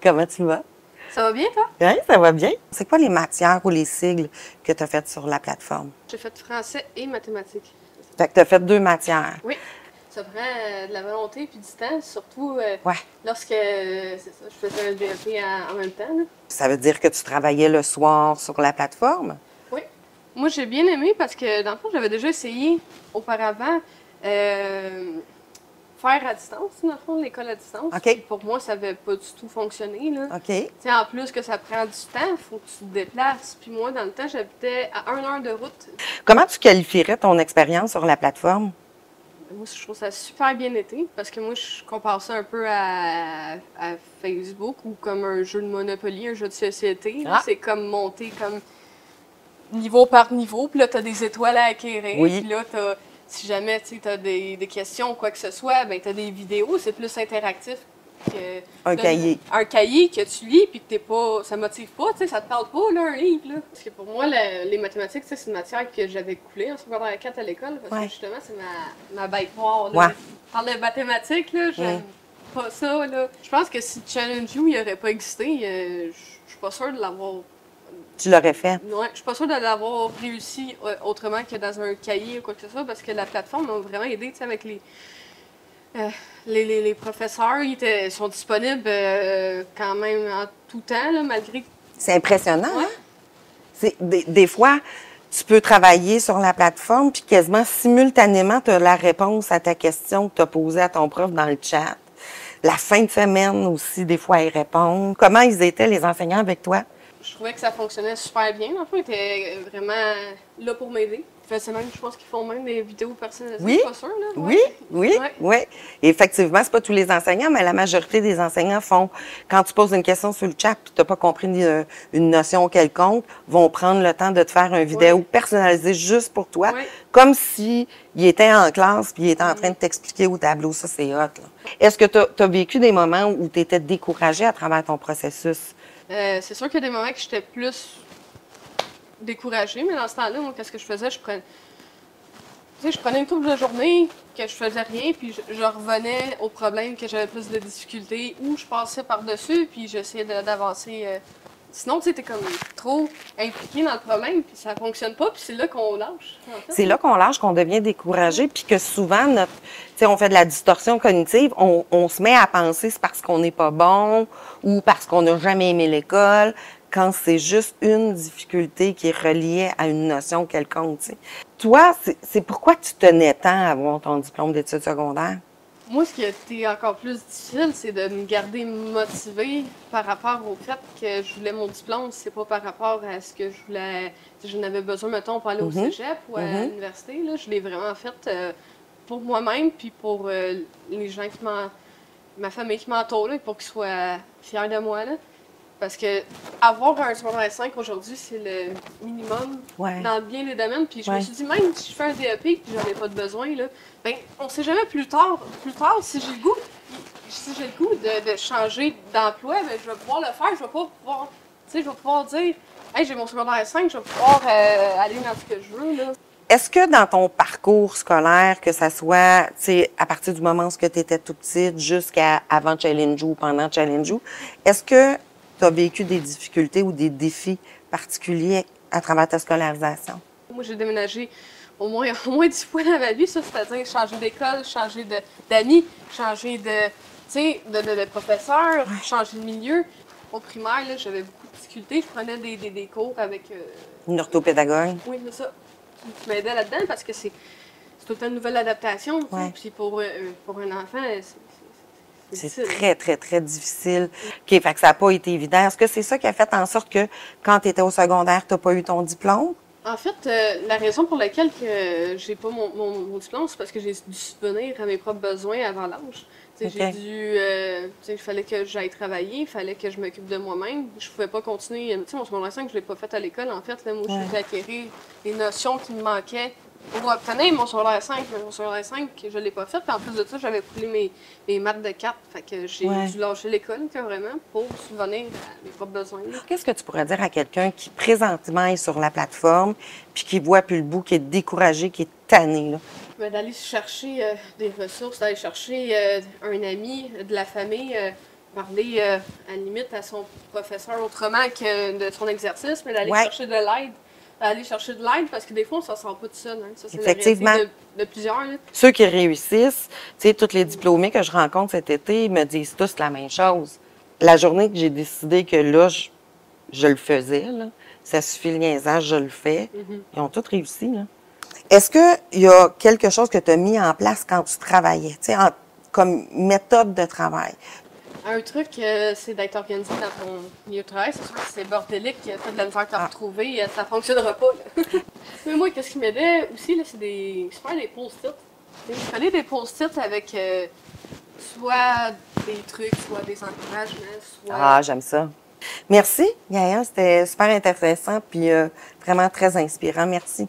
Comment tu vas? Ça va bien, toi? Oui, ça va bien. C'est quoi les matières ou les sigles que tu as faites sur la plateforme? J'ai fait français et mathématiques. Fait que tu as fait 2 matières. Oui. Ça prend de la volonté puis du temps, surtout Ouais. lorsque c'est ça, je faisais un DEP en même temps. Là. Ça veut dire que tu travaillais le soir sur la plateforme? Oui. Moi, j'ai bien aimé parce que, dans le fond, j'avais déjà essayé auparavant faire à distance, dans le fond, l'école à distance. OK. Puis pour moi, ça n'avait pas du tout fonctionné. Là. OK. Tu sais, en plus que ça prend du temps, il faut que tu te déplaces. Puis moi, dans le temps, j'habitais à 1 heure de route. Comment tu qualifierais ton expérience sur la plateforme? Moi, je trouve ça super bien été parce que moi, je compare ça un peu à Facebook ou comme un jeu de Monopoly, un jeu de société. Ah. C'est comme monter comme niveau par niveau. Puis là, tu as des étoiles à acquérir. Oui. Puis là, si jamais tu as des questions ou quoi que ce soit, ben tu as des vidéos. C'est plus interactif que Un cahier. Un cahier que tu lis puis que t'es pas, ça motive pas, tu sais, ça te parle pas, là, un livre. Là. Parce que pour moi, les mathématiques, c'est une matière que j'avais coulée en secondaire 4 à l'école. Parce que justement, c'est ma bête noire. Là. Ouais. Par les mathématiques, là, j'aime pas ça. Là. Je pense que si Challenge You n'aurait pas existé, je suis pas sûre de l'avoir. Tu l'aurais fait? Ouais, je suis pas sûre de l'avoir réussi autrement que dans un cahier ou quoi que ce soit, parce que la plateforme m'a vraiment aidé, tu sais, avec les professeurs, ils sont disponibles quand même en tout temps, là, malgré... C'est impressionnant, Ouais. hein? Des fois, tu peux travailler sur la plateforme, puis quasiment simultanément, tu as la réponse à ta question que tu as posée à ton prof dans le chat. La fin de semaine aussi, des fois, ils répondent. Comment ils étaient, les enseignants, avec toi? Je trouvais que ça fonctionnait super bien. En fait, ils étaient vraiment là pour m'aider. Je pense qu'ils font même des vidéos personnalisées, Oui, je suis pas sûre. Là. oui, Ouais. oui, Ouais. oui. Effectivement, c'est pas tous les enseignants, mais la majorité des enseignants font, quand tu poses une question sur le chat et tu n'as pas compris une notion quelconque, vont prendre le temps de te faire une vidéo personnalisée juste pour toi, comme si il était en classe puis il était en train de t'expliquer au tableau. Ça, c'est hot. Là. Est-ce que tu as vécu des moments où tu étais découragée à travers ton processus? C'est sûr qu'il y a des moments que j'étais plus découragée, mais dans ce temps-là, moi, qu'est-ce que je faisais? Je prenais une couple de journées que je faisais rien, puis je revenais au problème que j'avais plus de difficultés, ou je passais par-dessus, puis j'essayais d'avancer. Sinon, tu sais, t'es comme trop impliqué dans le problème, puis ça fonctionne pas, puis c'est là qu'on lâche. En fait. C'est là qu'on lâche, qu'on devient découragé, puis que souvent, on fait de la distorsion cognitive, on se met à penser c'est parce qu'on n'est pas bon ou parce qu'on n'a jamais aimé l'école, quand c'est juste une difficulté qui est reliée à une notion quelconque. T'sais. Toi, c'est pourquoi tu tenais tant à avoir ton diplôme d'études secondaires? Moi, ce qui a été encore plus difficile, c'est de me garder motivée par rapport au fait que je voulais mon diplôme. C'est pas par rapport à ce que je voulais. Je n'avais besoin, mettons, pour aller au cégep ou à l'université. Là. Je l'ai vraiment fait pour moi-même, puis pour les gens ma famille qui m'entoure, pour qu'ils soient fiers de moi. Là. Parce que avoir un secondaire 5 aujourd'hui, c'est le minimum dans bien les domaines. Puis je me suis dit, même si je fais un DEP et que j'en ai pas de besoin, là, ben, on sait jamais plus tard, si j'ai le goût de changer d'emploi, ben, je vais pouvoir le faire. Je vais pas pouvoir, je vais pouvoir dire, hey, j'ai mon secondaire 5, je vais pouvoir aller dans ce que je veux. Là. Est-ce que dans ton parcours scolaire, que ça soit, tu sais, à partir du moment où tu étais tout petite jusqu'à avant Challenge ou pendant Challenge, est-ce que tu as vécu des difficultés ou des défis particuliers à travers ta scolarisation? Moi, j'ai déménagé au moins 10 fois dans ma vie, ça, c'est-à-dire changer d'école, changer d'amis, changer de professeur, changer de milieu. Au primaire, là, j'avais beaucoup de difficultés. Je prenais des cours avec... Une orthopédagogue? Oui, c'est ça. Qui m'aidait là-dedans parce que c'est tout le temps une nouvelle adaptation. Puis pour un enfant, c'est très, très, très difficile. OK, fait que ça n'a pas été évident. Est-ce que c'est ça qui a fait en sorte que quand tu étais au secondaire, tu n'as pas eu ton diplôme? En fait, la raison pour laquelle que j'ai pas mon diplôme, c'est parce que j'ai dû subvenir à mes propres besoins avant l'âge. J'ai dû... il fallait que j'aille travailler, il fallait que je m'occupe de moi-même. Je pouvais pas continuer... Tu sais, mon secondaire 5, je l'ai pas fait à l'école. En fait, là, moi, j'ai acquérir les notions qui me manquaient pour obtenir mon secondaire 5. Mais mon secondaire 5, je l'ai pas fait. Puis en plus de ça, j'avais coulé mes maths de 4. Fait que j'ai dû lâcher l'école, carrément, pour subvenir à mes propres besoins. Qu'est-ce que tu pourrais dire à quelqu'un qui, présentement, est sur la plateforme, puis qui voit plus le bout, qui est découragé, qui est tanné, là? D'aller chercher des ressources, d'aller chercher un ami, de la famille, parler à la limite à son professeur autrement que de son exercice, mais d'aller Ouais. chercher de l'aide. Aller chercher de l'aide parce que des fois, on ne s'en sent pas tout seul. Hein. Ça, c'est la Effectivement. réalité de plusieurs. Là. Ceux qui réussissent, tu sais, tous les diplômés que je rencontre cet été, ils me disent tous la même chose. La journée que j'ai décidé que là, je le faisais, là, ça suffit le niaisage, je le fais, ils ont tous réussi. Là. Est-ce qu'il y a quelque chose que tu as mis en place quand tu travaillais, tu sais, comme méthode de travail? Un truc, c'est d'être organisé dans ton milieu de travail. C'est sûr que c'est bordélique, tu as de la misère à te retrouver, ça ne fonctionnera pas. Là. Mais moi, qu'est-ce qui m'aidait aussi, là, c'est des post-it. Je prenais des post-it avec soit des trucs, soit des encouragements, soit... Ah, j'aime ça. Merci, Gaëlle, c'était super intéressant puis vraiment très inspirant. Merci.